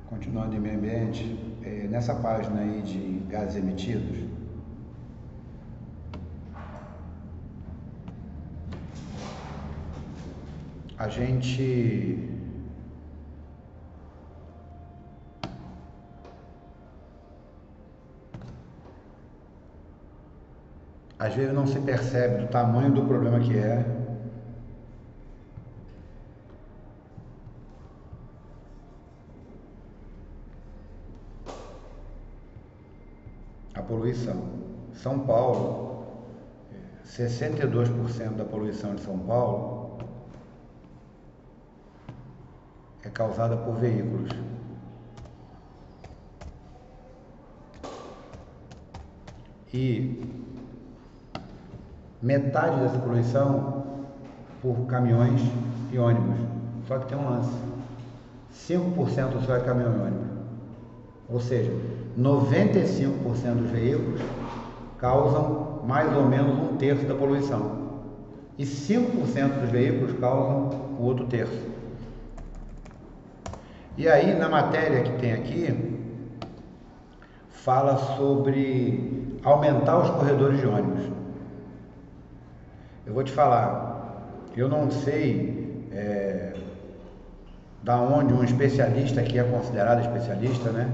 Continuando em meio ambiente, nessa página aí de gases emitidos, a gente às vezes não se percebe do tamanho do problema que é. A poluição. São Paulo, 62% da poluição de São Paulo é causada por veículos. E metade dessa poluição por caminhões e ônibus. Só que tem um lance. 5% só é caminhão e ônibus. Ou seja, 95% dos veículos causam mais ou menos um terço da poluição. E 5% dos veículos causam o outro terço. E aí, na matéria que tem aqui, fala sobre aumentar os corredores de ônibus. Eu vou te falar, eu não sei da onde um especialista, que é considerado especialista, né,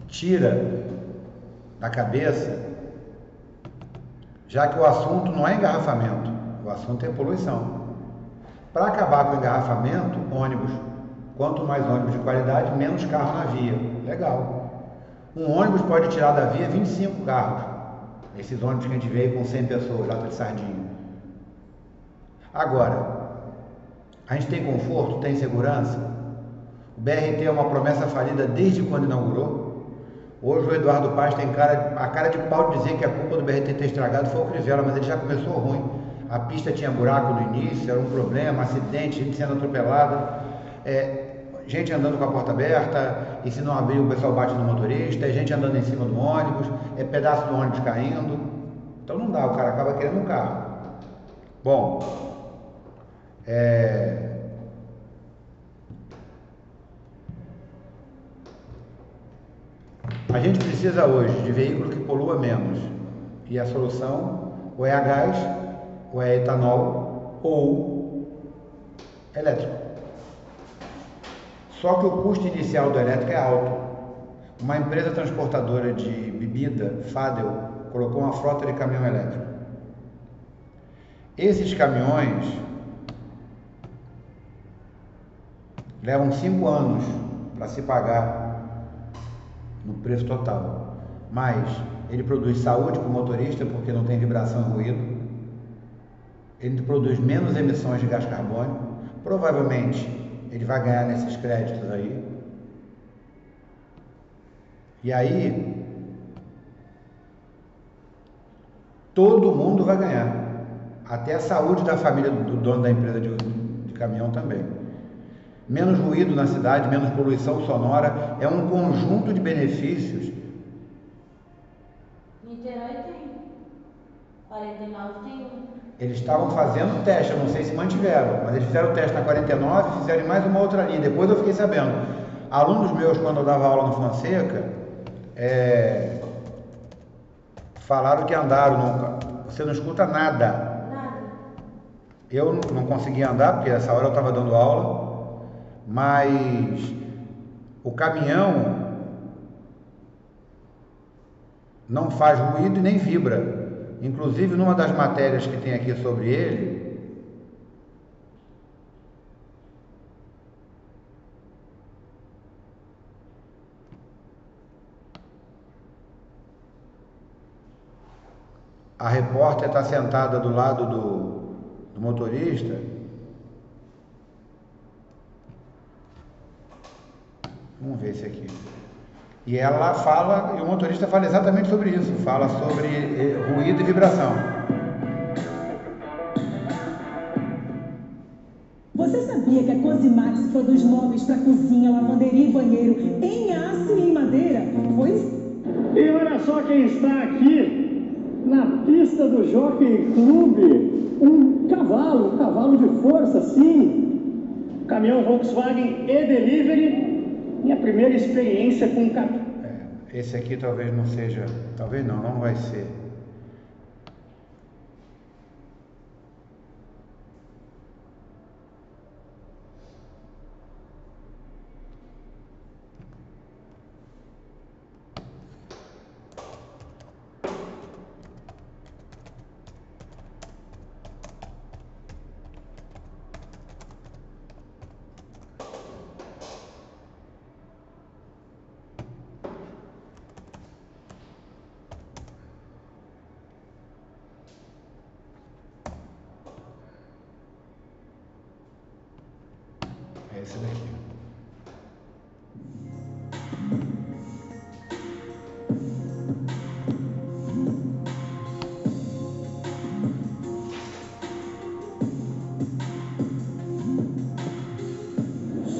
tira da cabeça, já que o assunto não é engarrafamento, o assunto é poluição. Para acabar com o engarrafamento, ônibus. Quanto mais ônibus de qualidade, menos carro na via. Legal. Um ônibus pode tirar da via 25 carros. Esses ônibus que a gente vê com 100 pessoas, lata de sardinha. Agora, a gente tem conforto, tem segurança. O BRT é uma promessa falida desde quando inaugurou. Hoje o Eduardo Paes tem a cara de pau de dizer que a culpa do BRT ter estragado foi o Crivella, mas ele já começou ruim. A pista tinha buraco no início, era um problema, acidente, gente sendo atropelada, gente andando com a porta aberta, e se não abrir o pessoal bate no motorista, gente andando em cima do ônibus, pedaço do ônibus caindo. Então não dá, o cara acaba querendo um carro. Bom, a gente precisa hoje de veículo que polua menos. E a solução ou é a gás, ou é etanol, ou elétrico. Só que o custo inicial do elétrico é alto. Uma empresa transportadora de bebida, Fadel, colocou uma frota de caminhão elétrico. Esses caminhões levam 5 anos para se pagar no preço total, mas ele produz saúde para o motorista porque não tem vibração e ruído, ele produz menos emissões de gás carbônico, provavelmente ele vai ganhar nesses créditos aí, e aí todo mundo vai ganhar, até a saúde da família do dono da empresa de caminhão também. Menos ruído na cidade, menos poluição sonora, é um conjunto de benefícios. Niterói tem. 49 tem um. Eles estavam fazendo teste, eu não sei se mantiveram, mas eles fizeram o teste na 49, fizeram em mais uma outra linha. Depois eu fiquei sabendo. Alunos meus, quando eu dava aula no Fonseca, falaram que andaram, você não escuta nada. Nada. Eu não conseguia andar, porque nessa hora eu estava dando aula. Mas o caminhão não faz ruído e nem vibra. Inclusive, numa das matérias que tem aqui sobre ele, a repórter está sentada do lado do motorista. Vamos ver esse aqui. E ela fala, e o motorista fala exatamente sobre isso, fala sobre ruído e vibração. Você sabia que a Cosimax produz móveis para cozinha, lavanderia e banheiro em aço e em madeira? Pois. E olha só quem está aqui na pista do Jockey Club. Um cavalo de força, sim. Caminhão Volkswagen e-Delivery minha primeira experiência com Esse aqui talvez não seja, talvez não vai ser. É esse daqui.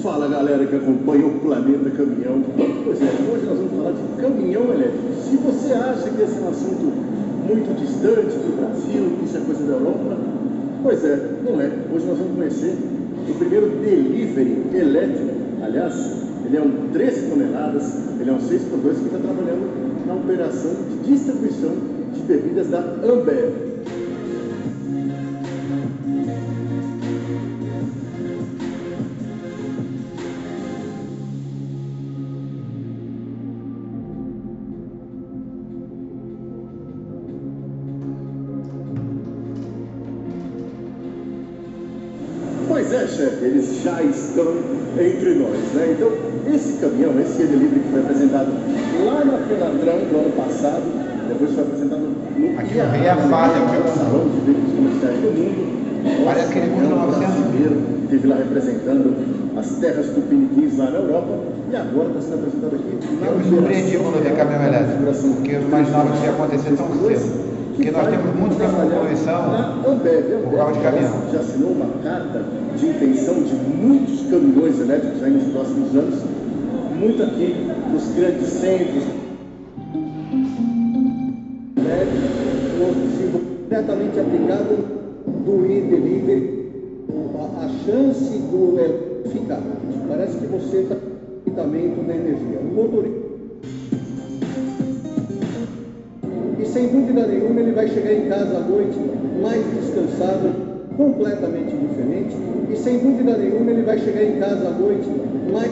Fala galera que acompanha o Planeta Caminhão. Pois é, hoje nós vamos falar de caminhão elétrico. Se você acha que esse é um assunto muito distante do Brasil, que isso é coisa da Europa, pois é, não é. Hoje nós vamos conhecer o primeiro delivery elétrico. Aliás, ele é um 13 toneladas, ele é um 6x2 que está trabalhando na operação de distribuição de bebidas da Ambev. Pois é, chefe, eles já estão entre nós, né? Então, esse caminhão, esse delivery que foi apresentado lá na Fenatran do ano passado, depois foi apresentado no Aqui no Rio é fácil, Salão de Veículos Comerciais do Mundo. Parece que ele custa 900 brasileiro, esteve lá representando as terras tupiniquins lá na Europa e agora está sendo apresentado aqui na Eu me surpreendi quando vi caminhão elétrico, porque eu imaginava que isso ia acontecer tão cedo. Porque nós temos muito caminhão de poluição por causa de caminhão. Já assinou uma carta de intenção de muitos caminhões elétricos aí nos próximos anos, muito aqui nos grandes centros. Diretamente aplicado do e-delivery, a chance do ficar. Parece que você está no tratamento da energia. O motorista. E sem dúvida nenhuma ele vai chegar em casa à noite mais descansado, completamente diferente. E sem dúvida nenhuma ele vai chegar em casa à noite mais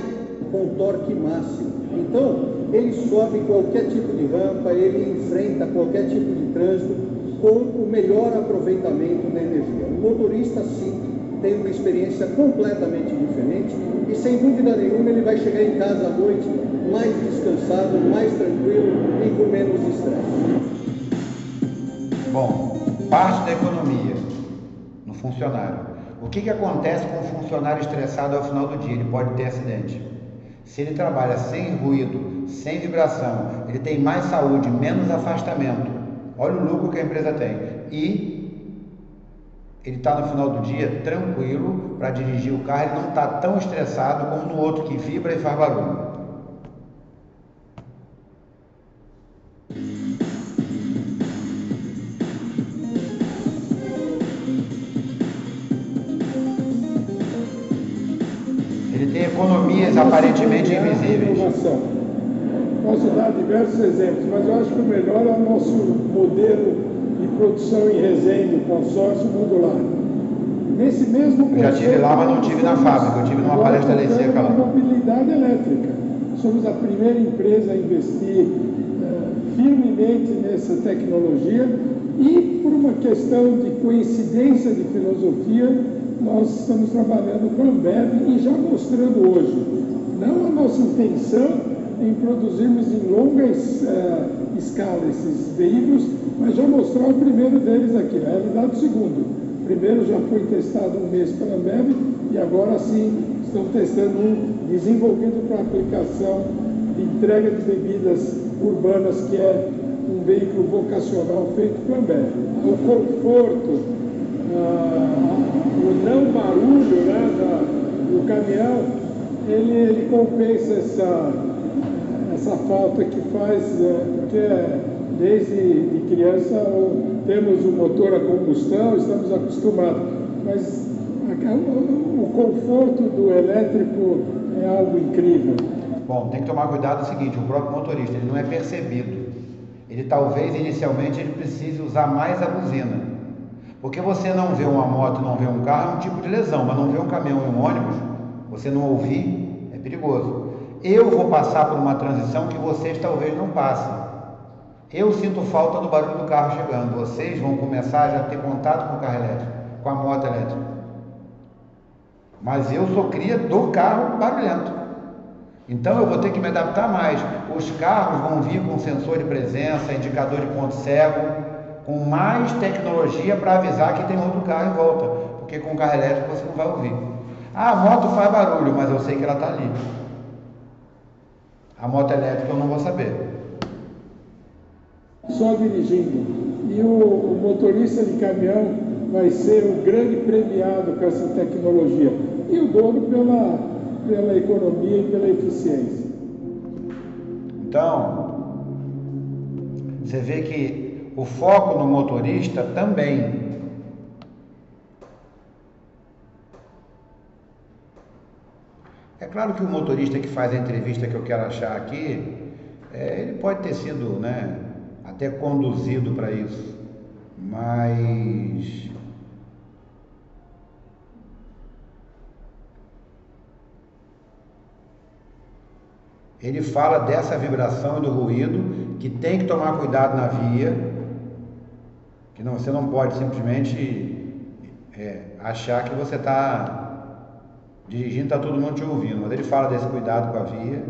com torque máximo. Então ele sobe qualquer tipo de rampa, ele enfrenta qualquer tipo de trânsito com o melhor aproveitamento da energia. O motorista sim tem uma experiência completamente diferente e sem dúvida nenhuma ele vai chegar em casa à noite mais descansado, mais tranquilo e com menos estresse. Bom, parte da economia no funcionário. O que acontece com um funcionário estressado ao final do dia? Ele pode ter acidente. Se ele trabalha sem ruído, sem vibração, ele tem mais saúde, menos afastamento. Olha o lucro que a empresa tem. E ele está no final do dia tranquilo para dirigir o carro, ele não está tão estressado como no outro que vibra e faz barulho. Ele tem economias aparentemente invisíveis. Posso dar diversos exemplos, mas eu acho que o melhor é o nosso modelo de produção em Resende, consórcio modular. Nesse mesmo eu já estive lá, mas não estive na fábrica, eu estive numa palestra seca lá. Mobilidade elétrica. Somos a primeira empresa a investir firmemente nessa tecnologia e, por uma questão de coincidência de filosofia, nós estamos trabalhando com a Ambev e já mostrando hoje, não a nossa intenção em produzirmos em longa escala esses veículos, mas já mostrar o primeiro deles aqui, na realidade o segundo. O primeiro já foi testado um mês pela Ambev e agora sim estamos testando um desenvolvido para aplicação de entrega de bebidas urbanas, que é um veículo vocacional feito pela Ambev. O conforto, o não barulho, né, do caminhão, ele compensa essa falta que faz, porque desde de criança temos o motor a combustão, estamos acostumados, mas o conforto do elétrico é algo incrível. Bom, tem que tomar cuidado o seguinte, o próprio motorista, ele não é percebido. Ele talvez, inicialmente, ele precise usar mais a buzina. Porque você não vê uma moto, não vê um carro, é um tipo de lesão, mas não vê um caminhão e um ônibus, você não ouvir, é perigoso. Eu vou passar por uma transição que vocês talvez não passem. Eu sinto falta do barulho do carro chegando. Vocês vão começar a já ter contato com o carro elétrico, com a moto elétrica. Mas eu sou cria do carro barulhento. Então eu vou ter que me adaptar mais. Os carros vão vir com sensor de presença, indicador de ponto cego, com mais tecnologia para avisar que tem outro carro em volta. Porque com o carro elétrico você não vai ouvir. Ah, a moto faz barulho, mas eu sei que ela está ali. A moto elétrica eu não vou saber. Só dirigindo. E o motorista de caminhão vai ser o grande premiado com essa tecnologia. E o dono pela economia e pela eficiência. Então, você vê que o foco no motorista também. É claro que o motorista que faz a entrevista que eu quero achar aqui, ele pode ter sido, né, até conduzido para isso, mas ele fala dessa vibração e do ruído, que tem que tomar cuidado na via, que não, você não pode simplesmente achar que você está dirigindo, está todo mundo te ouvindo, mas ele fala desse cuidado com a via.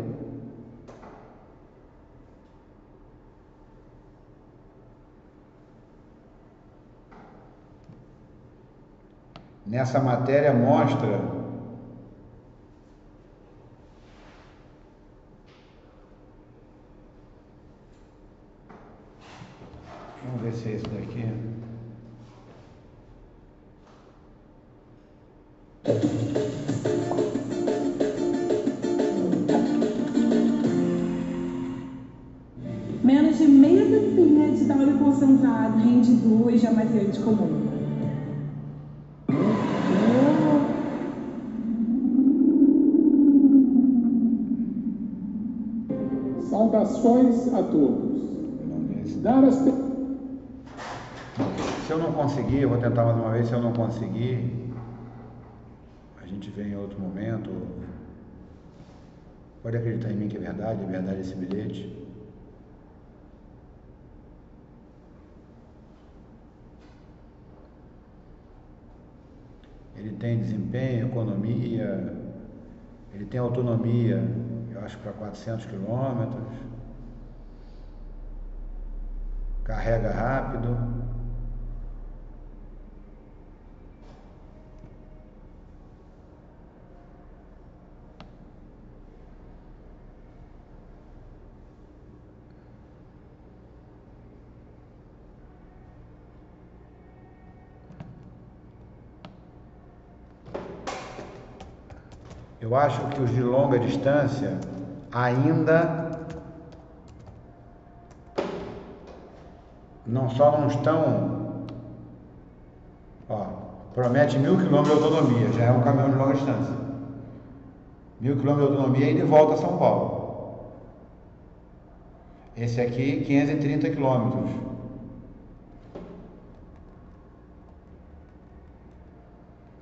Nessa matéria mostra vamos ver se é esse daqui. Menos de meia tampinha de óleo concentrado rende 2 de amaciante comum. Saudações a todos. Se eu não conseguir, eu vou tentar mais uma vez. Se eu não conseguir, a gente vê em outro momento. Pode acreditar em mim que é verdade esse bilhete. Ele tem desempenho, economia, ele tem autonomia, eu acho, para 400 quilômetros, carrega rápido. Eu acho que os de longa distância ainda não estão, promete 1.000 km de autonomia, já é um caminhão de longa distância. 1.000 km de autonomia e de volta a São Paulo. Esse aqui, 530 km.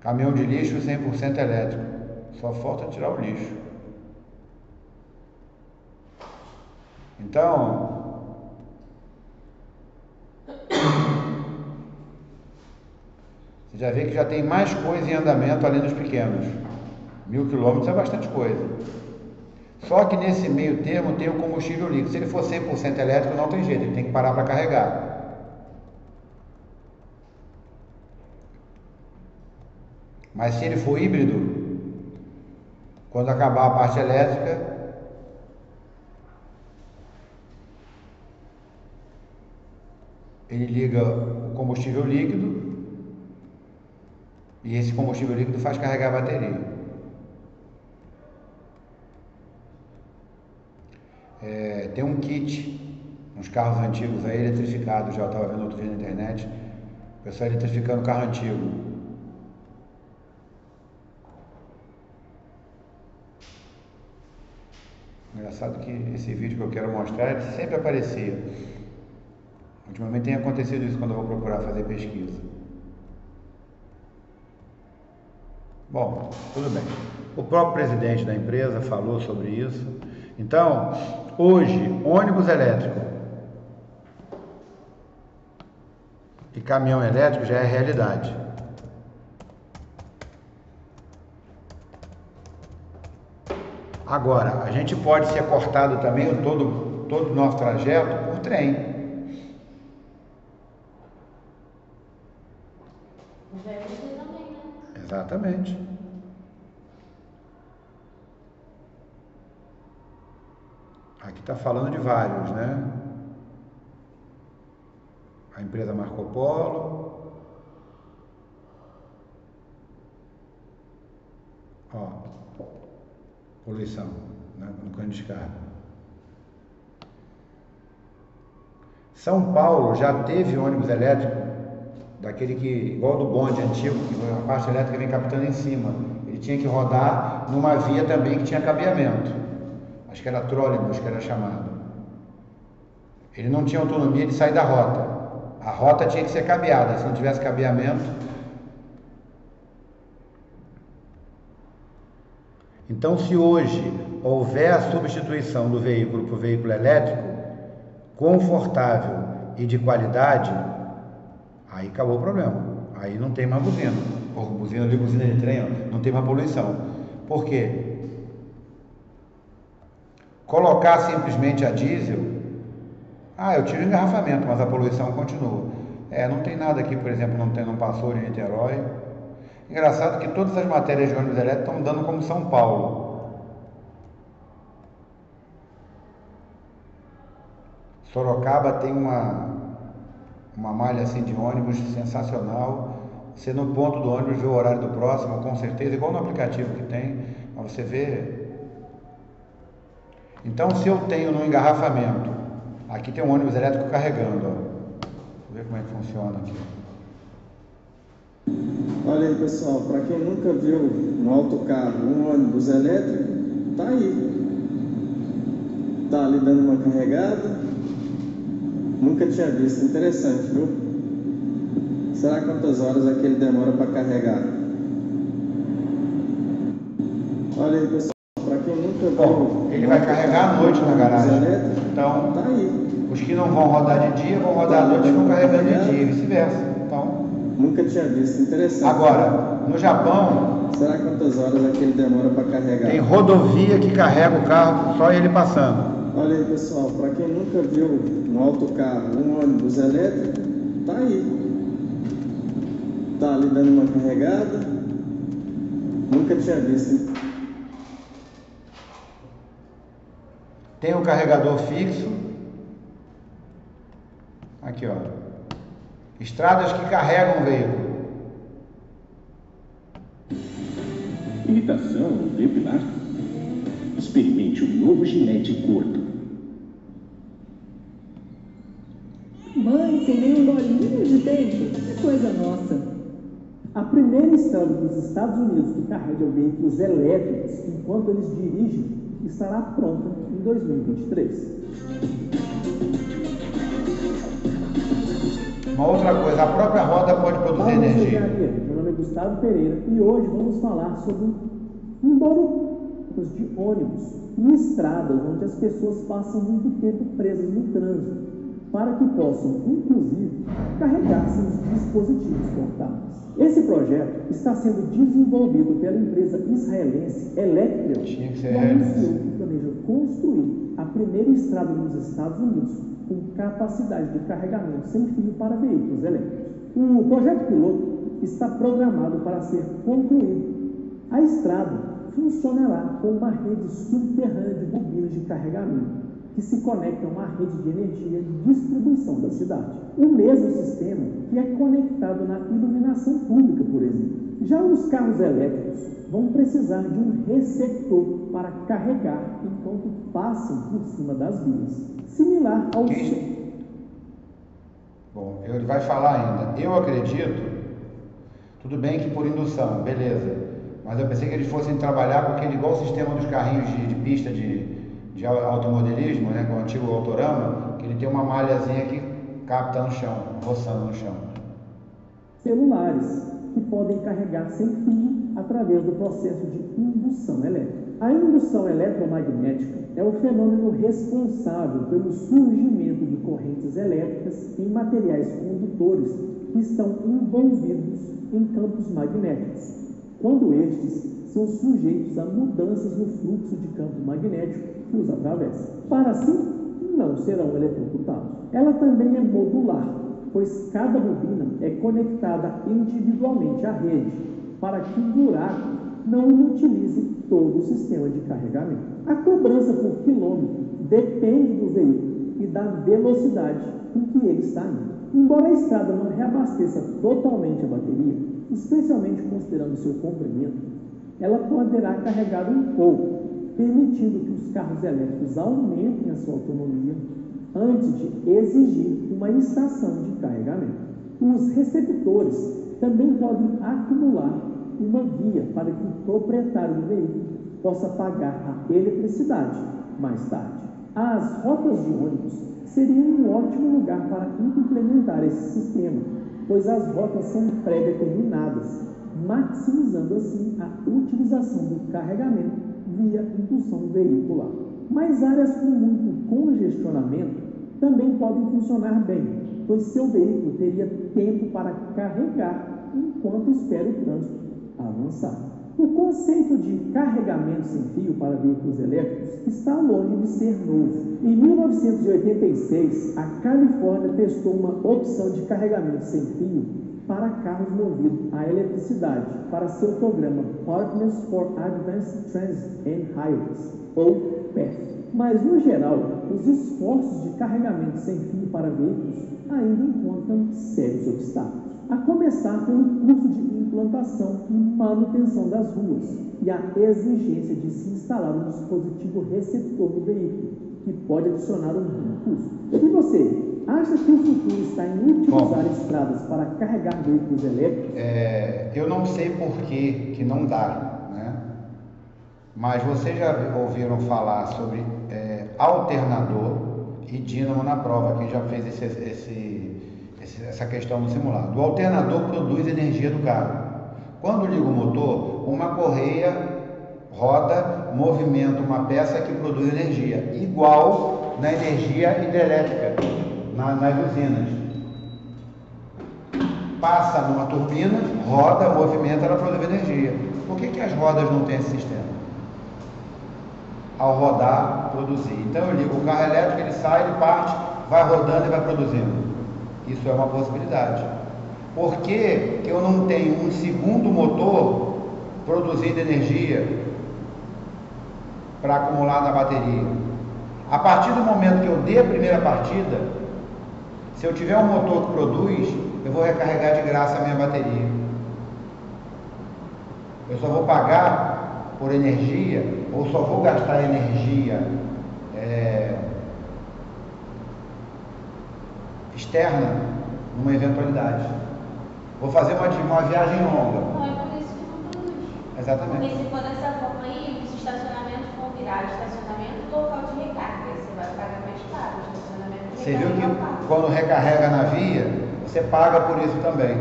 Caminhão de lixo 100% elétrico. Só falta tirar o lixo. Então, você já vê que já tem mais coisa em andamento além dos pequenos. 1.000 km é bastante coisa. Só que nesse meio termo tem o combustível líquido. Se ele for 100% elétrico, não tem jeito, ele tem que parar para carregar. Mas se ele for híbrido, quando acabar a parte elétrica, ele liga o combustível líquido e esse combustível líquido faz carregar a bateria. Tem um kit nos carros antigos aí, eletrificados, já estava vendo outro dia na internet, o pessoal eletrificando o carro antigo. Engraçado que esse vídeo que eu quero mostrar, ele sempre aparecia. Ultimamente tem acontecido isso quando eu vou procurar fazer pesquisa. Bom, tudo bem. O próprio presidente da empresa falou sobre isso. Então, hoje, ônibus elétrico e caminhão elétrico já é realidade. Agora, a gente pode ser cortado também todo o nosso trajeto por trem. Já é você também, né? Exatamente. Aqui está falando de vários, né? A empresa Marco Polo. Ó, poluição, né? No cano de descarga. São Paulo já teve ônibus elétrico, daquele que, igual do bonde antigo, que a parte elétrica vem captando em cima. Ele tinha que rodar numa via também que tinha cabeamento. Acho que era trólebus que era chamado. Ele não tinha autonomia de sair da rota. A rota tinha que ser cabeada. Se não tivesse cabeamento. Então, se hoje houver a substituição do veículo por veículo elétrico, confortável e de qualidade, aí acabou o problema. Aí não tem mais buzina. Ou buzina ali, buzina de trem, ó, não tem mais poluição. Por quê? Colocar simplesmente a diesel, eu tiro o engarrafamento, mas a poluição continua. Não tem nada aqui, por exemplo, não passou em Niterói. Engraçado que todas as matérias de ônibus elétrico estão dando como São Paulo. Sorocaba tem uma malha assim de ônibus sensacional. Você no ponto do ônibus vê o horário do próximo, com certeza, igual no aplicativo que tem, mas você vê. Então, se eu tenho no engarrafamento, aqui tem um ônibus elétrico carregando, ó. Vou ver como é que funciona aqui. Olha aí, pessoal, para quem nunca viu um autocarro, um ônibus elétrico, tá aí. Tá ali dando uma carregada. Nunca tinha visto, interessante, viu? Será quantas horas é que ele demora para carregar? Olha aí, pessoal, para quem nunca viu. Ele vai carregar à noite na garagem. Então, tá aí. Os que não vão rodar de dia vão rodar à noite e vão carregando de dia e vice-versa. Então, nunca tinha visto, interessante. Agora, no Japão, será quantas horas é que ele demora para carregar? Tem rodovia que carrega o carro, só ele passando. Olha aí, pessoal, para quem nunca viu um autocarro, um ônibus elétrico, tá aí. Tá ali dando uma carregada. Nunca tinha visto. Tem um carregador fixo. Aqui, ó. Estradas que carregam o veículo. Imitação, depilar. Experimente o novo Gillette Corpo. Mãe, sem nem um bolinho de tempo? Que coisa nossa. A primeira estrada dos Estados Unidos que carrega veículos elétricos enquanto eles dirigem estará pronta em 2023. Uma outra coisa, a própria roda pode produzir energia. Meu nome é Gustavo Pereira e hoje vamos falar sobre de ônibus e estradas onde as pessoas passam muito tempo presas no trânsito, para que possam, inclusive, carregar seus dispositivos portáteis. Esse projeto está sendo desenvolvido pela empresa israelense Electrion, que anunciou que planeja construir a primeira estrada nos Estados Unidos com capacidade de carregamento sem fio para veículos elétricos. O projeto piloto está programado para ser concluído. A estrada funcionará com uma rede subterrânea de bobinas de carregamento que se conectam à rede de energia de distribuição da cidade. O mesmo sistema que é conectado na iluminação pública, por exemplo. Já os carros elétricos vão precisar de um receptor para carregar enquanto passam por cima das vias, similar ao... Bom, ele vai falar ainda. Eu acredito, tudo bem que por indução, beleza, mas eu pensei que eles fossem trabalhar com aquele igual o sistema dos carrinhos de pista de de automodelismo, né, com o antigo Autorama, que ele tem uma malhazinha que capta no chão, roçando no chão. Celulares, que podem carregar sem fio através do processo de indução elétrica. A indução eletromagnética é o fenômeno responsável pelo surgimento de correntes elétricas em materiais condutores que estão envolvidos em campos magnéticos, quando estes são sujeitos a mudanças no fluxo de campo magnético que os atravessa. Para assim, não serão eletrocutados. Ela também é modular, pois cada bobina é conectada individualmente à rede, para que o buraco não inutilize todo o sistema de carregamento. A cobrança por quilômetro depende do veículo e da velocidade com que ele está indo. Embora a estrada não reabasteça totalmente a bateria, especialmente considerando seu comprimento, ela poderá carregar um pouco, permitindo que os carros elétricos aumentem a sua autonomia antes de exigir uma estação de carregamento. Os receptores também podem acumular uma via para que o proprietário do veículo possa pagar a eletricidade mais tarde. As rotas de ônibus seriam um ótimo lugar para implementar esse sistema, pois as rotas são pré-determinadas, maximizando assim a utilização do carregamento via indução veicular. Mas áreas com muito congestionamento também podem funcionar bem, pois seu veículo teria tempo para carregar enquanto espera o trânsito avançar. O conceito de carregamento sem fio para veículos elétricos está longe de ser novo. Em 1986, a Califórnia testou uma opção de carregamento sem fio para carros movidos à eletricidade para seu programa Partners for Advanced Transit and Highways, ou PATH. Mas, no geral, os esforços de carregamento sem fio para veículos ainda encontram sérios obstáculos, a começar pelo custo de implantação e manutenção das ruas e a exigência de se instalar um dispositivo receptor no veículo, que pode adicionar um grande custo. E você, acha que o futuro está em utilizar estradas para carregar veículos elétricos? Eu não sei por que não dá, né? Mas vocês já ouviram falar sobre alternador e dínamo na prova, quem já fez essa questão no simulado. O alternador produz energia do carro. Quando liga o motor, uma correia roda, movimenta uma peça que produz energia, igual na energia hidrelétrica, nas usinas. Passa numa turbina, roda, movimenta, ela produz energia. Por que as rodas não têm esse sistema? Ao rodar, produzir. Então eu ligo o carro elétrico, ele sai, ele parte, vai rodando e vai produzindo. Isso é uma possibilidade. Por que eu não tenho um segundo motor produzindo energia para acumular na bateria? A partir do momento que eu dei a primeira partida, se eu tiver um motor que produz, eu vou recarregar de graça a minha bateria. Eu só vou pagar por energia, ou só vou gastar energia externa numa eventualidade. Vou fazer uma viagem longa. Não é por isso que não produz. Exatamente. Porque se for dessa forma aí, os estacionamentos vão virar estacionamento local de recarga. Você vai pagar mais caro. O estacionamento Você viu que quando recarrega na via, você paga por isso também.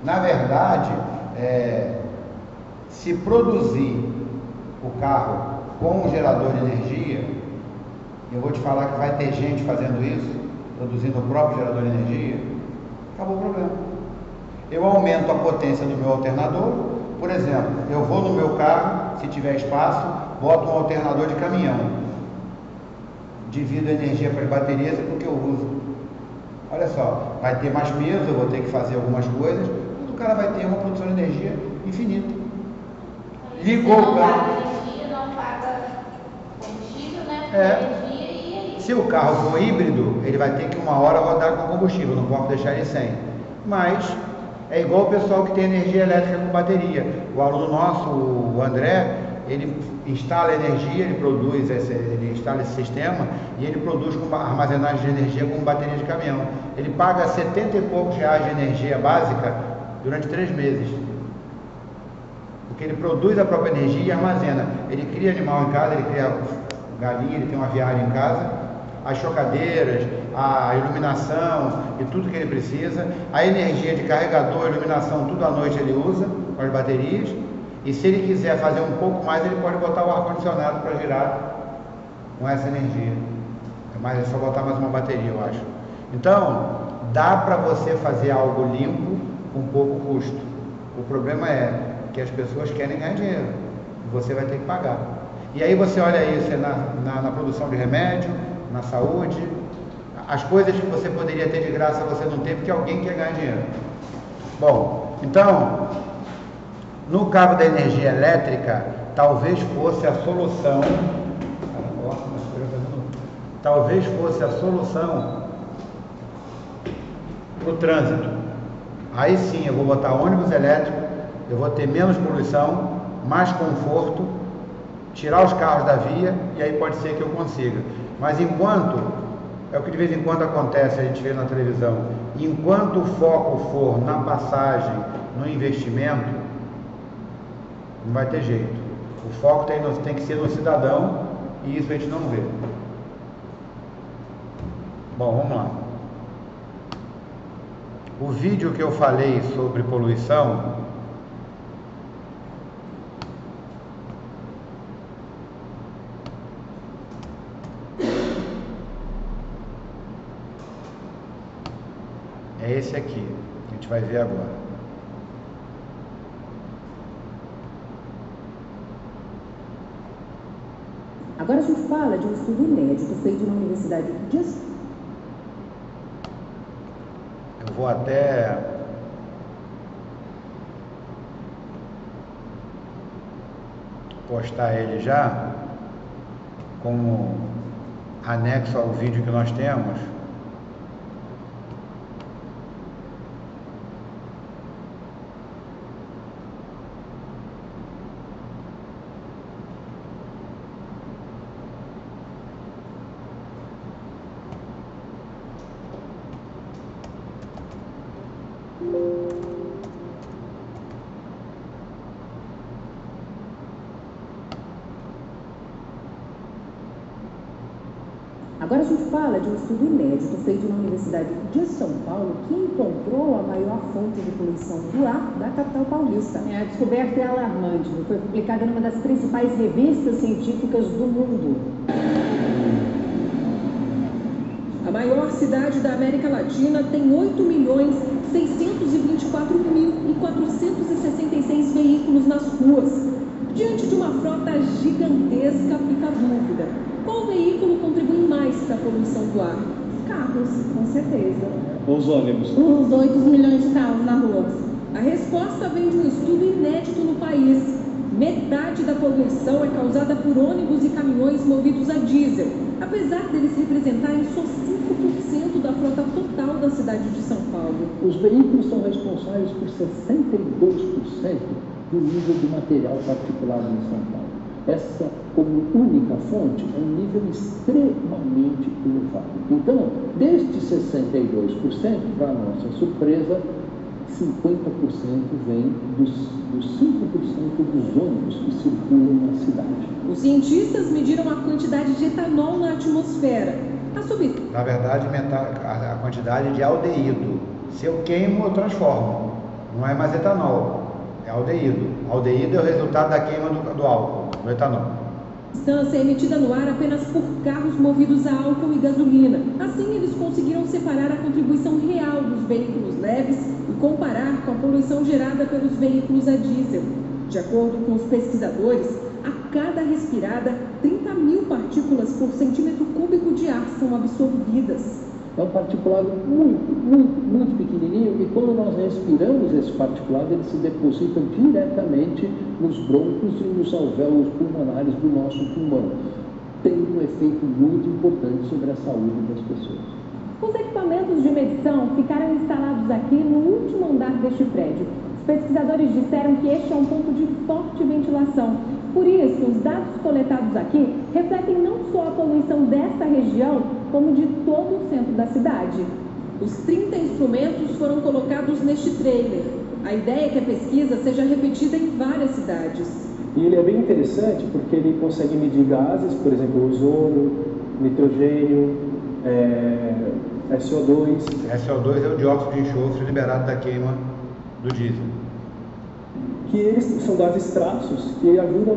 Na verdade, se produzir o carro com um gerador de energia, eu vou te falar que vai ter gente fazendo isso, produzindo o próprio gerador de energia, acabou o problema. Eu aumento a potência do meu alternador, por exemplo, eu vou no meu carro, se tiver espaço, boto um alternador de caminhão, divido a energia para as baterias porque eu uso. Olha só, vai ter mais peso, eu vou ter que fazer algumas coisas, mas o cara vai ter uma produção de energia infinita. Ligou o carro. Não paga combustível, né? Energia e é isso. Se o carro for híbrido, ele vai ter que uma hora rodar com combustível, não posso deixar ele sem. Mas é igual o pessoal que tem energia elétrica com bateria. O aluno nosso, o André, ele instala energia, ele instala esse sistema e ele produz com armazenagem de energia com bateria de caminhão. Ele paga 70 e poucos reais de energia básica durante 3 meses. Porque ele produz a própria energia e armazena. Ele cria animal em casa, ele cria galinha, ele tem um aviário em casa, as chocadeiras, a iluminação e tudo que ele precisa, a energia de carregador, iluminação, tudo à noite ele usa com as baterias, e se ele quiser fazer um pouco mais, ele pode botar o ar-condicionado para girar com essa energia. Mas é só botar mais uma bateria, eu acho. Então, dá para você fazer algo limpo com pouco custo. O problema é que as pessoas querem ganhar dinheiro, e você vai ter que pagar. E aí você olha isso na produção de remédio, na saúde, as coisas que você poderia ter de graça você não tem porque alguém quer ganhar dinheiro. Bom, então, no cabo da energia elétrica, talvez fosse a solução, para o trânsito. Aí sim, eu vou botar ônibus elétrico, eu vou ter menos poluição, mais conforto, tirar os carros da via, e aí pode ser que eu consiga. Mas enquanto, é o que de vez em quando acontece, a gente vê na televisão, enquanto o foco for na passagem, no investimento, não vai ter jeito. O foco tem que ser no cidadão, e isso a gente não vê. Bom, vamos lá. O vídeo que eu falei sobre poluição, é esse aqui, a gente vai ver agora. Agora a gente fala de um estudo inédito feito na Universidade de... Eu vou até postar ele já como anexo ao vídeo que nós temos. Agora a gente fala de um estudo inédito feito na Universidade de São Paulo que encontrou a maior fonte de poluição do ar da capital paulista. A descoberta é alarmante, foi publicada numa das principais revistas científicas do mundo. A maior cidade da América Latina tem 8.624.466 veículos nas ruas. Diante de uma frota gigantesca, fica a dúvida: qual veículo contribui mais para a poluição do ar? Carros, com certeza. Os ônibus. Uns 8 milhões de carros na rua. A resposta vem de um estudo inédito no país. Metade da poluição é causada por ônibus e caminhões movidos a diesel, apesar deles representarem só 5% da frota total da cidade de São Paulo. Os veículos são responsáveis por 62% do nível de material particulado em São Paulo. Essa, como única fonte, é um nível extremamente elevado. Então, destes 62%, para nossa surpresa, 50% vem dos 5% dos ônibus que circulam na cidade. Os cientistas mediram a quantidade de etanol na atmosfera. Na verdade, a quantidade de aldeído. Se eu queimo, eu transformo. Não é mais etanol, é aldeído. Aldeído é o resultado da queima do álcool, do etanol. A substância é emitida no ar apenas por carros movidos a álcool e gasolina. Assim, eles conseguiram separar a contribuição real dos veículos leves e comparar com a poluição gerada pelos veículos a diesel. De acordo com os pesquisadores, a cada respirada, 30 mil partículas por centímetro cúbico de ar são absorvidas. É um particulado muito pequenininho, e quando nós respiramos esse particulado, eles se depositam diretamente nos brônquios e nos alvéolos pulmonares do nosso pulmão, tendo um efeito muito importante sobre a saúde das pessoas. Os equipamentos de medição ficaram instalados aqui no último andar deste prédio. Os pesquisadores disseram que este é um ponto de forte ventilação. Por isso, os dados coletados aqui refletem não só a poluição desta região, como de todo o centro da cidade. Os 30 instrumentos foram colocados neste trailer. A ideia é que a pesquisa seja repetida em várias cidades. E ele é bem interessante porque ele consegue medir gases, por exemplo, ozono, nitrogênio, SO2. SO2 é o dióxido de enxofre liberado da queima do diesel. Que eles são gases traços que ajudam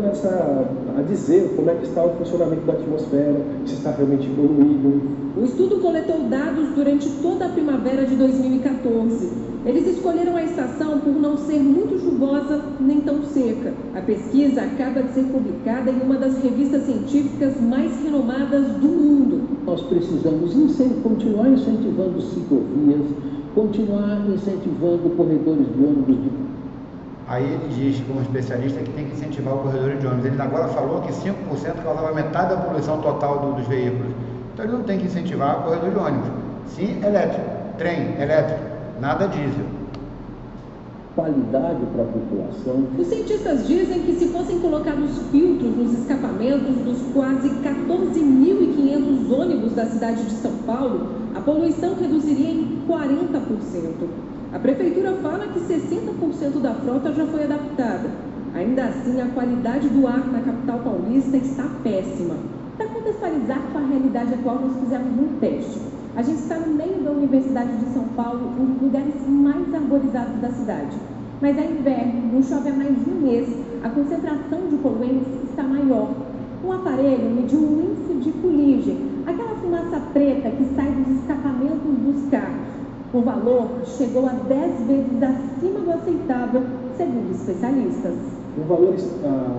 a dizer como é que está o funcionamento da atmosfera, se está realmente poluído. O estudo coletou dados durante toda a primavera de 2014. Eles escolheram a estação por não ser muito chuvosa nem tão seca. A pesquisa acaba de ser publicada em uma das revistas científicas mais renomadas do mundo. Nós precisamos continuar incentivando ciclovias, continuar incentivando corredores de ônibus. Aí ele diz, como especialista, que tem que incentivar o corredor de ônibus. Ele agora falou que 5% causava metade da poluição total dos veículos. Então ele não tem que incentivar o corredor de ônibus. Sim, elétrico, trem, elétrico, nada diesel. Qualidade para a população. Os cientistas dizem que se fossem colocados filtros nos escapamentos dos quase 14.500 ônibus da cidade de São Paulo, a poluição reduziria em 40%. A prefeitura fala que 60% da frota já foi adaptada. Ainda assim, a qualidade do ar na capital paulista está péssima. Para contextualizar com a realidade atual, nós fizemos um teste. A gente está no meio da Universidade de São Paulo, um dos lugares mais arborizados da cidade. Mas é inverno, não chove há mais de um mês, a concentração de poluentes está maior. Um aparelho mediu o índice de fuligem, aquela fumaça preta que sai dos escapamentos dos carros. O valor chegou a 10 vezes acima do aceitável, segundo especialistas. O valor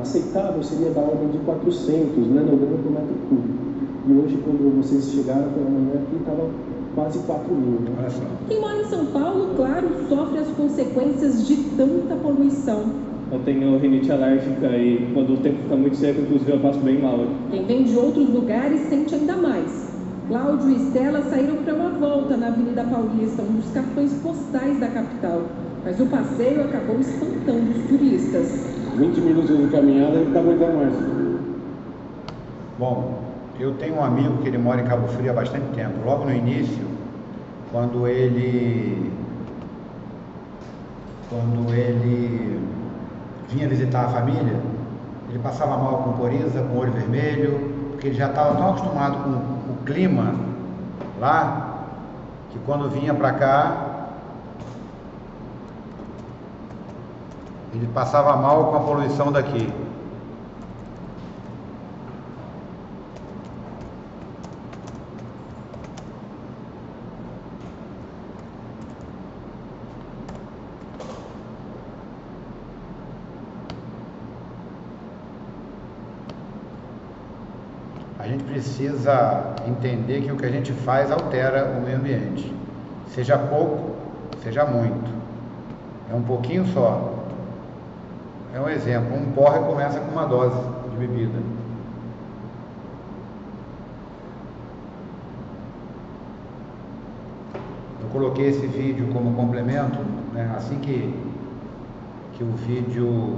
aceitável seria da ordem de 400 nanograma por metro cúbico. E hoje, quando vocês chegaram pela manhã aqui, estava quase 4.000. Olha só. Quem mora em São Paulo, claro, sofre as consequências de tanta poluição. Eu tenho rinite alérgica e quando o tempo fica muito seco, inclusive eu passo bem mal. Quem vem de outros lugares sente ainda mais. Cláudio e Estela saíram para uma volta na Avenida Paulista, um dos cartões postais da capital. Mas o passeio acabou espantando os turistas. 20 minutos de caminhada ele está aguentando mais. Bom, eu tenho um amigo que ele mora em Cabo Frio há bastante tempo. Logo no início, quando ele vinha visitar a família, ele passava mal com coriza, com olho vermelho, porque ele já estava tão acostumado com o clima lá, que quando vinha para cá, ele passava mal com a poluição daqui. A gente precisa entender que o que a gente faz altera o meio ambiente. Seja pouco, seja muito. É um pouquinho só. É um exemplo. Um porre começa com uma dose de bebida. Eu coloquei esse vídeo como complemento, né? Assim que o vídeo...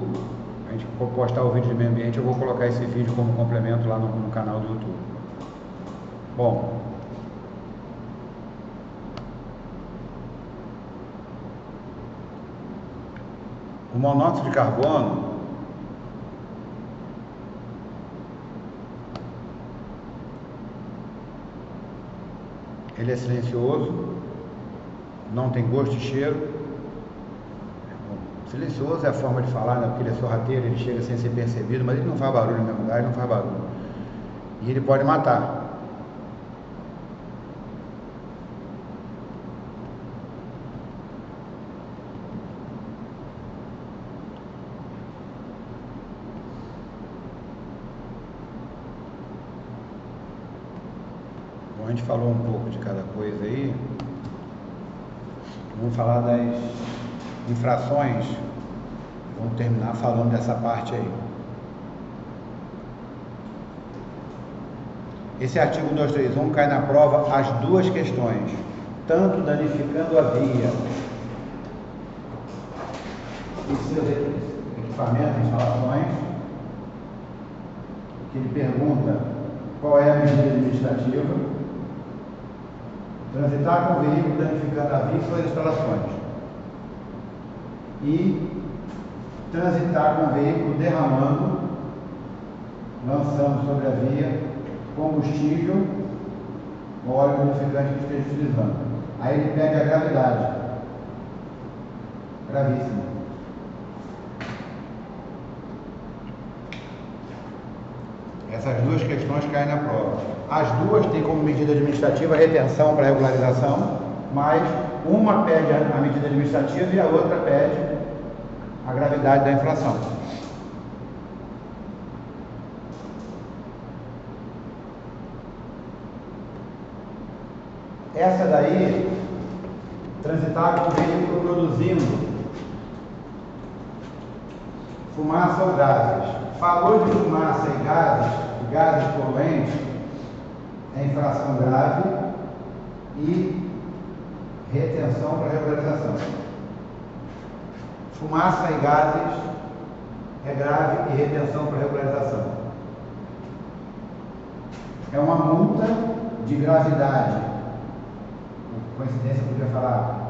a gente for postar o vídeo de meio ambiente, eu vou colocar esse vídeo como complemento lá no canal do YouTube. Bom, o monóxido de carbono ele é silencioso, não tem gosto e cheiro. Silencioso é a forma de falar, né? Porque ele é sorrateiro, ele chega sem ser percebido, mas ele não faz barulho no mesmo lugar, ele não faz barulho. E ele pode matar. Bom, a gente falou um pouco de cada coisa aí. Vamos falar das infrações. Vamos terminar falando dessa parte aí. Esse artigo 231 cai na prova as duas questões, tanto danificando a via e seus equipamentos, instalações, que ele pergunta qual é a medida administrativa, transitar com o veículo danificando a via e suas instalações. E transitar com o veículo derramando, lançando sobre a via combustível ou óleo lubrificante que esteja utilizando. Aí ele pede a gravidade. Gravíssimo. Essas duas questões caem na prova. As duas têm como medida administrativa a retenção para regularização, mas uma pede a medida administrativa e a outra pede a gravidade da infração. Essa daí, transitar com o veículo produzindo fumaça ou gases. Falou de fumaça e gases poluentes, é infração grave e retenção para regularização. Fumaça e gases é grave e retenção para regularização. É uma multa de gravidade. Coincidência, podia falar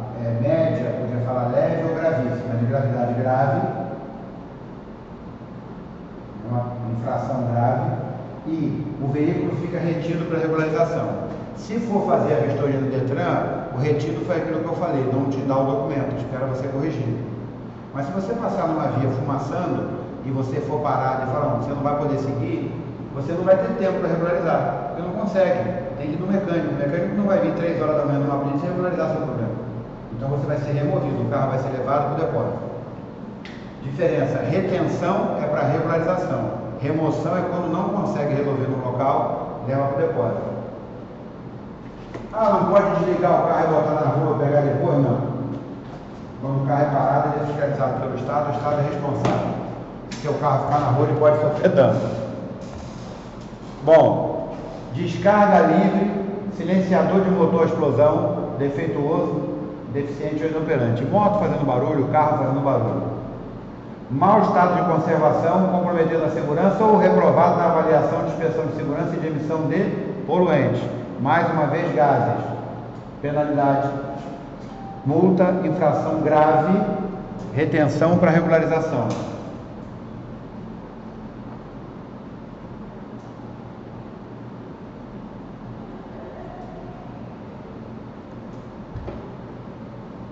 média, podia falar leve ou gravíssima, mas de gravidade grave, é uma infração grave, e o veículo fica retido para regularização. Se for fazer a vistoria do Detran, o retido foi aquilo que eu falei, não te dá o documento, espera você corrigir. Mas se você passar numa via fumaçando e você for parado e falar, não, você não vai poder seguir, você não vai ter tempo para regularizar, porque não consegue. Tem que ir no mecânico. O mecânico não vai vir 3 horas da manhã numa blitz e regularizar seu problema. Então você vai ser removido, o carro vai ser levado para o depósito. Diferença: retenção é para regularização, remoção é quando não consegue resolver no local, leva para o depósito. Ah, não pode desligar o carro e botar na rua e pegar depois? Não. Quando o carro é parado, ele é fiscalizado pelo Estado, o Estado é responsável. Se o carro ficar na rua, ele pode sofrer dano. Bom, descarga livre, silenciador de motor à explosão, defeituoso, deficiente ou inoperante. Moto fazendo barulho, carro fazendo barulho. Mau estado de conservação, comprometendo a segurança ou reprovado na avaliação de inspeção de segurança e de emissão de poluentes. Mais uma vez, gases. Penalidade. Multa, infração grave, retenção para regularização.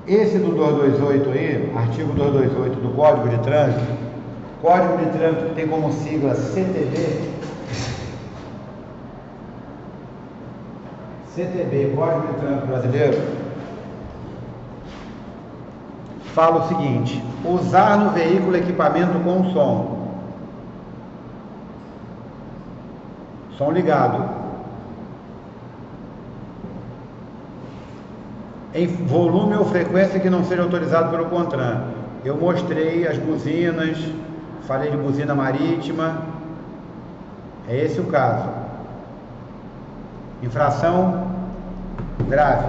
Esse do 228 aí, artigo 228 do Código de Trânsito, Código de Trânsito tem como sigla CTB, Código de Trânsito Brasileiro, fala o seguinte: usar no veículo equipamento com som ligado, em volume ou frequência que não seja autorizado pelo CONTRAN. Eu mostrei as buzinas, falei de buzina marítima, é esse o caso. Infração grave.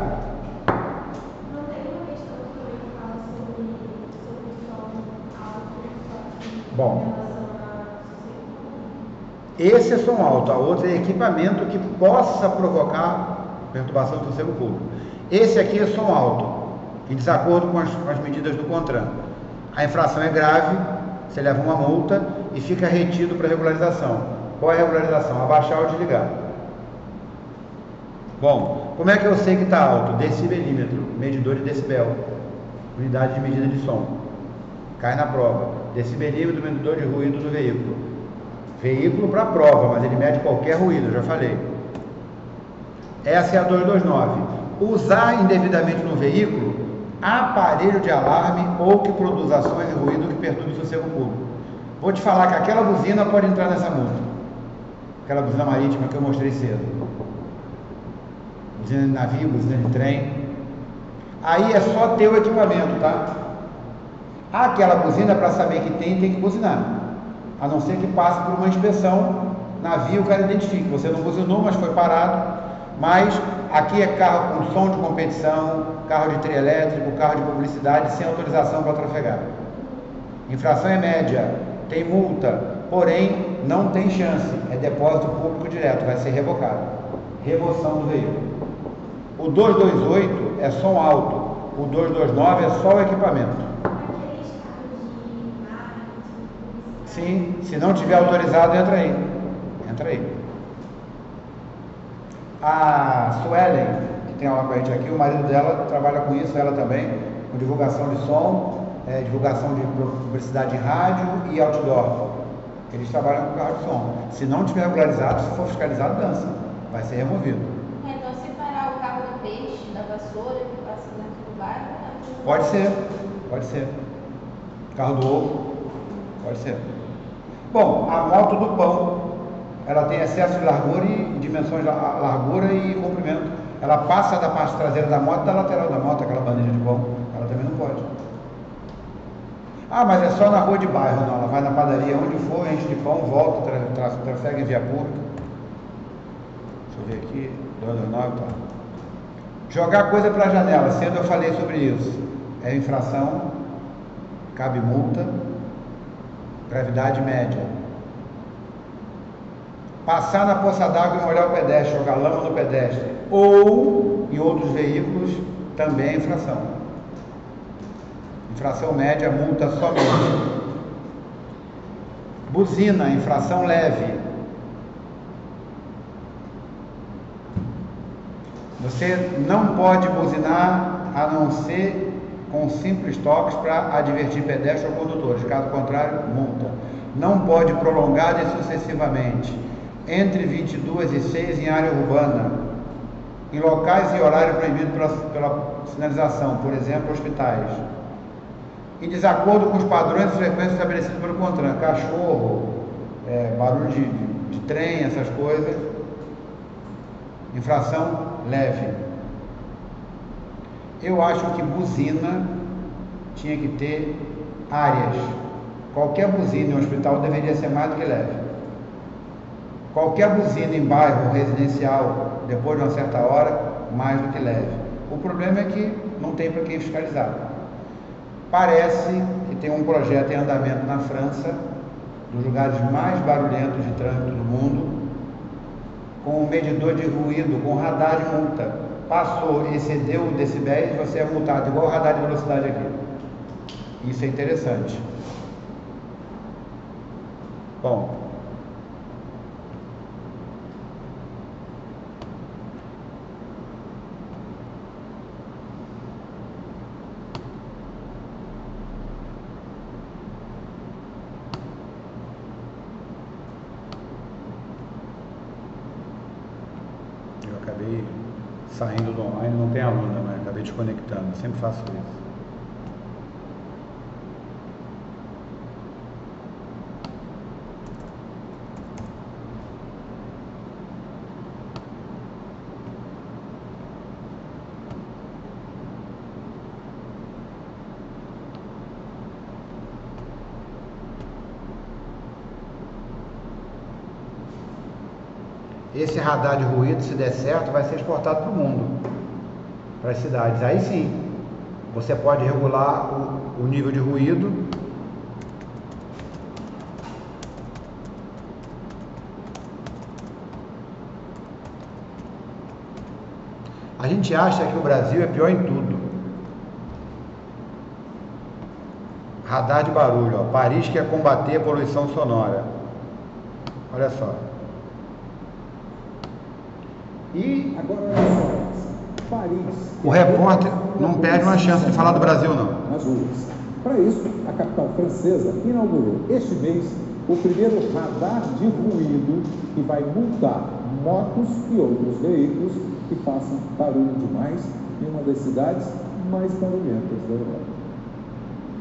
Não tem uma questão também que fala sobre som alto, Bom, esse é som alto, a outra é equipamento que possa provocar perturbação do sossego público. Esse aqui é som alto, em desacordo com as medidas do CONTRAN. A infração é grave, você leva uma multa e fica retido para regularização. Qual é a regularização? Abaixar ou desligar. Bom, como é que eu sei que está alto? Decibelímetro, medidor de decibel, unidade de medida de som. Cai na prova. Decibelímetro, medidor de ruído do veículo. Veículo para prova, mas ele mede qualquer ruído, eu já falei. Essa é a 229. Usar indevidamente no veículo aparelho de alarme ou que produza ações e ruído que perturbe o sossego público. Vou te falar que aquela buzina pode entrar nessa multa. Aquela buzina marítima que eu mostrei cedo. Buzina de navio, buzina de trem. Aí é só ter o equipamento, tá? Aquela buzina, para saber que tem que buzinar. A não ser que passe por uma inspeção, navio, o cara identifique. Você não buzinou, mas foi parado. Mas aqui é carro com som de competição, carro de trio elétrico, carro de publicidade sem autorização para trafegar. Infração é média, tem multa, porém não tem chance, é depósito público direto, vai ser revocado. Remoção do veículo. O 228 é som alto, o 229 é só o equipamento. Aqueles carros de marca, Sim, se não tiver autorizado, entra aí. Entra aí. A Suelen, que tem aula com a gente aqui, o marido dela trabalha com isso, ela também, com divulgação de som, divulgação de publicidade em rádio e outdoor. Eles trabalham com carro de som. Se não tiver regularizado, se for fiscalizado, dança. Vai ser removido. Então, separar o carro do peixe, da vassoura, que passa dentro do bairro, pode ser, pode ser. Carro do ovo, pode ser. Bom, a moto do pão, ela tem excesso de largura e dimensões de largura e comprimento. Ela passa da parte traseira da moto, da lateral da moto, aquela bandeja de pão. Ela também não pode. Ah, mas é só na rua de bairro, não. Ela vai na padaria, onde for, enche de pão, volta, trafega em via pública. Deixa eu ver aqui, 229, tá. Jogar coisa para a janela, cedo eu falei sobre isso. É infração, cabe multa, gravidade média. Passar na poça d'água e molhar o pedestre, jogar lama no pedestre, ou em outros veículos, também é infração. Infração média, multa somente. Buzina, infração leve. Você não pode buzinar a não ser com simples toques para advertir pedestres ou condutores. Caso contrário, multa. Não pode prolongar e sucessivamente. Entre 22 e 6 em área urbana. Em locais e horário proibido pela sinalização, por exemplo, hospitais. Em desacordo com os padrões de frequência estabelecidos pelo CONTRAN, cachorro, barulho de trem, essas coisas, infração leve. Eu acho que buzina tinha que ter áreas. Qualquer buzina em um hospital deveria ser mais do que leve. Qualquer buzina em bairro residencial, depois de uma certa hora, mais do que leve. O problema é que não tem para quem fiscalizar. Parece que tem um projeto em andamento na França, dos lugares mais barulhentos de trânsito do mundo, com um medidor de ruído, com radar de multa. Passou, excedeu o decibéis, você é multado, igual o radar de velocidade aqui. Isso é interessante. Bom. Acabei saindo do online, não tem aluna, mas acabei desconectando, eu sempre faço isso. Esse radar de ruído, se der certo, vai ser exportado para o mundo, para as cidades. Aí sim, você pode regular o nível de ruído. A gente acha que o Brasil é pior em tudo. Radar de barulho, ó. Paris quer combater a poluição sonora. Olha só. E agora olha só, Paris. O repórter não perde uma chance de falar do Brasil, não. Nas ruas. Para isso, a capital francesa inaugurou este mês o primeiro radar de ruído que vai multar motos e outros veículos que façam barulho demais em uma das cidades mais barulhentas da Europa.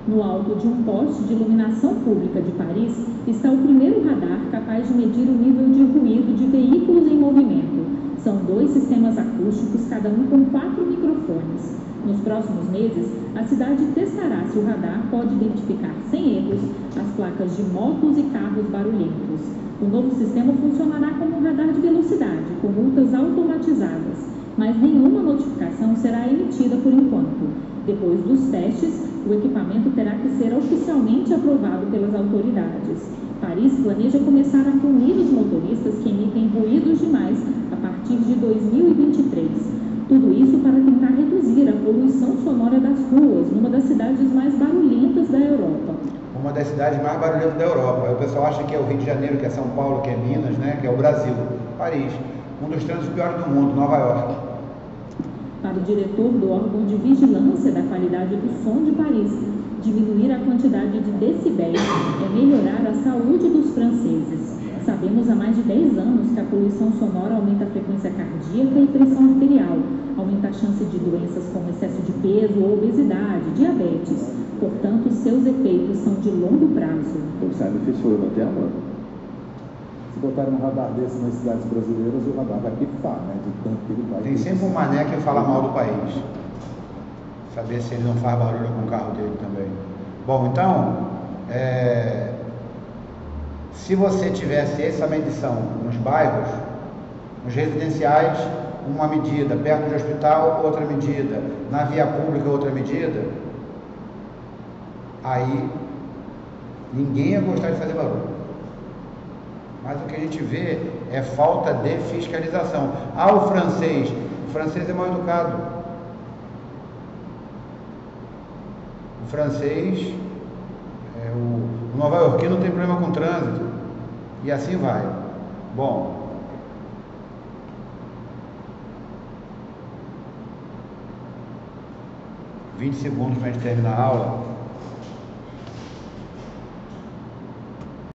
No alto de um poste de iluminação pública de Paris está o primeiro radar capaz de medir o nível de ruído de veículos em movimento. São 2 sistemas acústicos, cada um com 4 microfones. Nos próximos meses, a cidade testará se o radar pode identificar sem erros as placas de motos e carros barulhentos. O novo sistema funcionará como um radar de velocidade, com multas automatizadas, mas nenhuma notificação será emitida por enquanto. Depois dos testes, o equipamento terá que ser oficialmente aprovado pelas autoridades. Paris planeja começar a punir os motoristas que emitem ruídos demais a partir de 2023. Tudo isso para tentar reduzir a poluição sonora das ruas, numa das cidades mais barulhentas da Europa. uma das cidades mais barulhentas da Europa. Aí o pessoal acha que é o Rio de Janeiro, que é São Paulo, que é Minas, né? Que é o Brasil. Paris, um dos trânsitos piores do mundo, Nova York. Para o diretor do órgão de vigilância da qualidade do som de Paris, diminuir a quantidade de decibéis é melhorar a saúde dos franceses. Sabemos há mais de 10 anos que a poluição sonora aumenta a frequência cardíaca e pressão arterial, aumenta a chance de doenças como excesso de peso ou obesidade, diabetes. Portanto, seus efeitos são de longo prazo. Então, sabe, fissura até agora. Se botarem um radar desse nas cidades brasileiras, o radar vai pifar, né? De tanto que ele vai. Tem sempre um mané que fala mal do país. Saber se ele não faz barulho com o carro dele também. Bom, então, se você tivesse essa medição nos bairros, nos residenciais, uma medida, perto do hospital, outra medida, na via pública, outra medida, aí ninguém ia gostar de fazer barulho. Mas o que a gente vê é falta de fiscalização. O francês é mal educado. O francês, o nova-iorquino tem problema com o trânsito. E assim vai. Bom, ...20 segundos para a gente terminar a aula.